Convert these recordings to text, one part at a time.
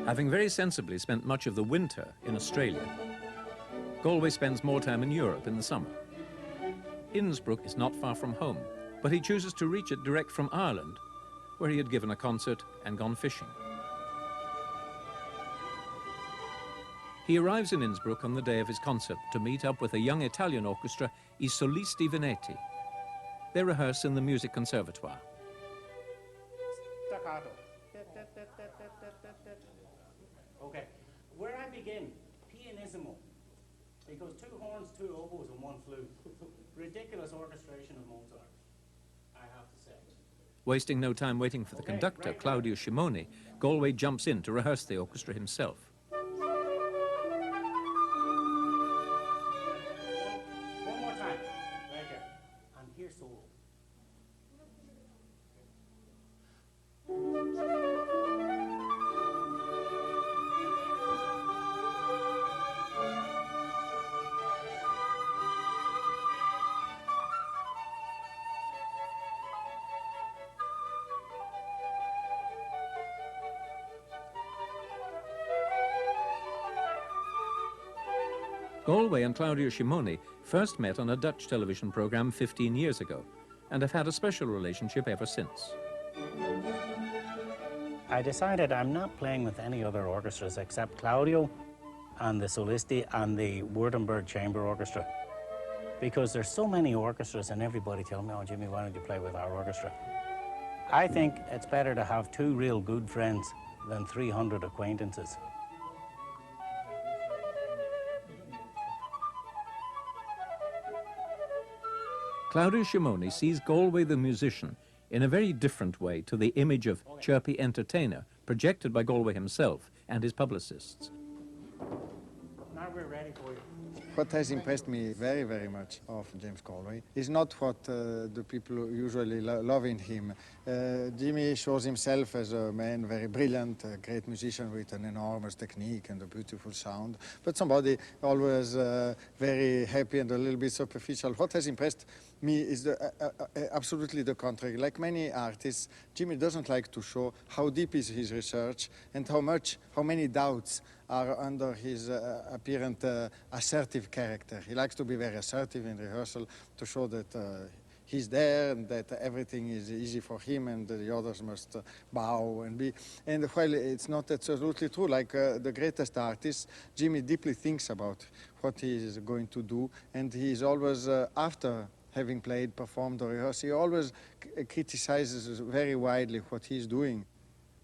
Having very sensibly spent much of the winter in Australia, Galway spends more time in Europe in the summer. Innsbruck is not far from home, but he chooses to reach it direct from Ireland, where he had given a concert and gone fishing. He arrives in Innsbruck on the day of his concert to meet up with a young Italian orchestra, I Solisti Veneti. They rehearse in the Music Conservatoire. Staccato. Okay, where I begin, pianissimo. It goes 2 horns, 2 oboes, and 1 flute. Ridiculous orchestration of Mozart, I have to say. Wasting no time waiting for the conductor, Claudio Scimoni, Galway jumps in to rehearse the orchestra himself. One more time, right there. And here's solo. Galway and Claudio Scimoni first met on a Dutch television program 15 years ago and have had a special relationship ever since. I decided I'm not playing with any other orchestras except Claudio and the Solisti and the Württemberg Chamber Orchestra, because there's so many orchestras and everybody tell me, oh Jimmy, why don't you play with our orchestra? I think it's better to have 2 real good friends than 300 acquaintances. Claudio Scimoni sees Galway the musician in a very different way to the image of chirpy entertainer projected by Galway himself and his publicists. Now we're ready for you. What has impressed me very, very much of James Galway is not what the people usually love in him. Jimmy shows himself as a man very brilliant, a great musician with an enormous technique and a beautiful sound, but somebody always very happy and a little bit superficial. What has impressed me is absolutely the contrary. Like many artists, Jimmy doesn't like to show how deep is his research and how many doubts are under his apparent assertive character. He likes to be very assertive in rehearsal to show that he's there and that everything is easy for him and the others must bow and be. And while it's not absolutely true, like the greatest artists, Jimmy deeply thinks about what he is going to do, and he's always, after having played, performed or rehearsed, he always criticizes very widely what he's doing.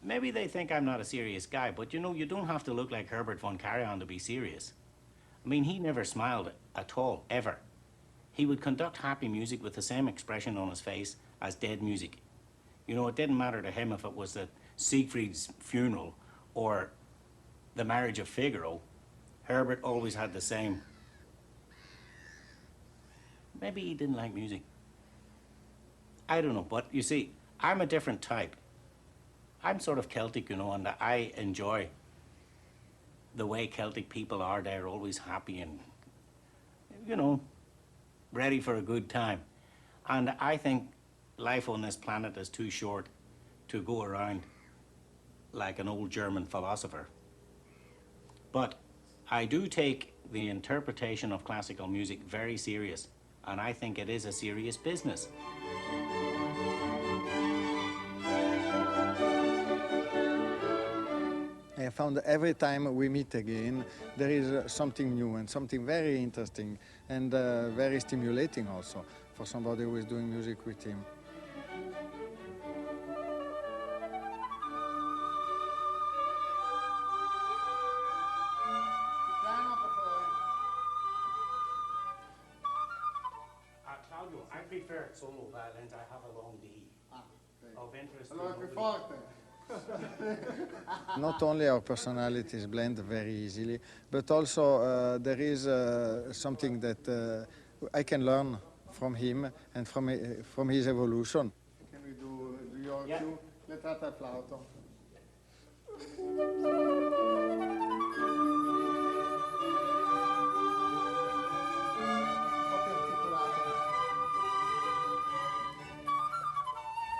Maybe they think I'm not a serious guy, but you know, you don't have to look like Herbert von Karajan to be serious. I mean, he never smiled at all, ever. He would conduct happy music with the same expression on his face as dead music. You know, it didn't matter to him if it was the Siegfried's funeral or the marriage of Figaro. Herbert always had the same. Maybe he didn't like music. I don't know, but you see, I'm a different type. I'm sort of Celtic, you know, and I enjoy the way Celtic people are. They're always happy and, you know, ready for a good time. And I think life on this planet is too short to go around like an old German philosopher. But I do take the interpretation of classical music very serious, and I think it is a serious business. I found every time we meet again, there is something new and something very interesting and very stimulating also for somebody who is doing music with him. Claudio, I prefer solo violins. I have a long D. Of interest. Not only our personalities blend very easily, but also there is something that I can learn from him and from his evolution. Can we do your cue? Letrata flauto.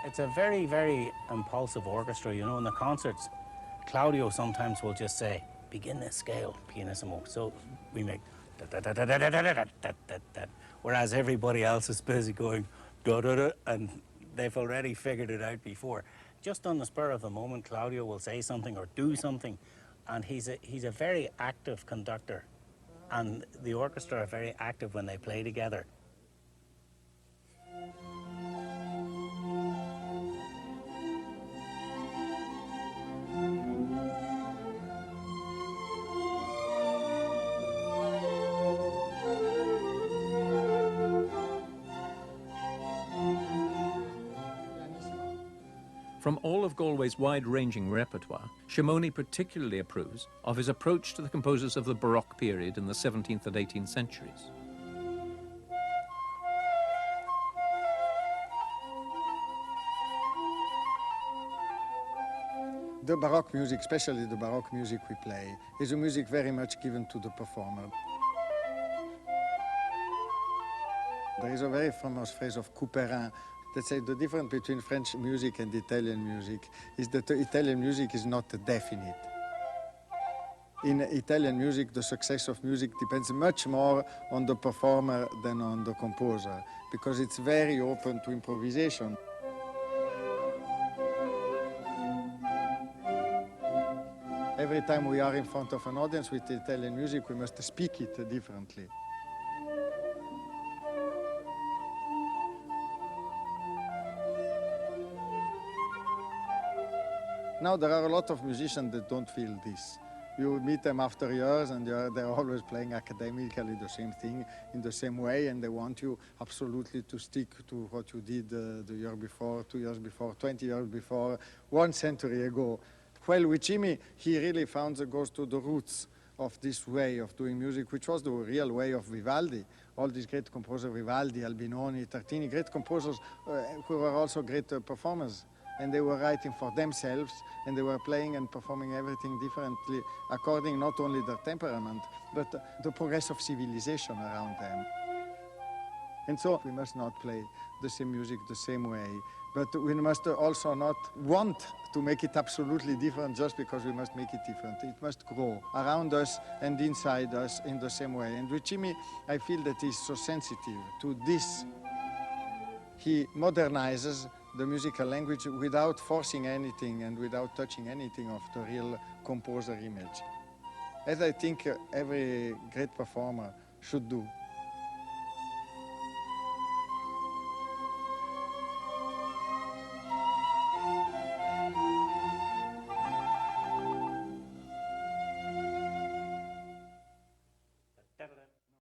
It's a very, very impulsive orchestra, you know, in the concerts. Claudio sometimes will just say, begin this scale, pianissimo. So we make da da da da da da da da da da da, whereas everybody else is busy going da da da, and they've already figured it out before. Just on the spur of the moment, Claudio will say something or do something, and he's a very active conductor, and the orchestra are very active when they play together. From all of Galway's wide-ranging repertoire, Shimoni particularly approves of his approach to the composers of the Baroque period in the 17th and 18th centuries. The Baroque music, especially the Baroque music we play, is a music very much given to the performer. There is a very famous phrase of Couperin that says the difference between French music and Italian music is that the Italian music is not definite. In Italian music, the success of music depends much more on the performer than on the composer, because it's very open to improvisation. Every time we are in front of an audience with Italian music, we must speak it differently. Now, there are a lot of musicians that don't feel this. You meet them after years and they're always playing academically the same thing in the same way, and they want you absolutely to stick to what you did the year before, 2 years before, 20 years before, 1 century ago. Well, with Jimmy, he really goes to the roots of this way of doing music, which was the real way of Vivaldi. All these great composers, Vivaldi, Albinoni, Tartini, great composers who were also great performers. And they were writing for themselves, and they were playing and performing everything differently according not only their temperament, but the progress of civilization around them. And so we must not play the same music the same way, but we must also not want to make it absolutely different just because we must make it different. It must grow around us and inside us in the same way. And with Jimmy, I feel that he's so sensitive to this. He modernizes the musical language without forcing anything and without touching anything of the real composer image, as I think every great performer should do.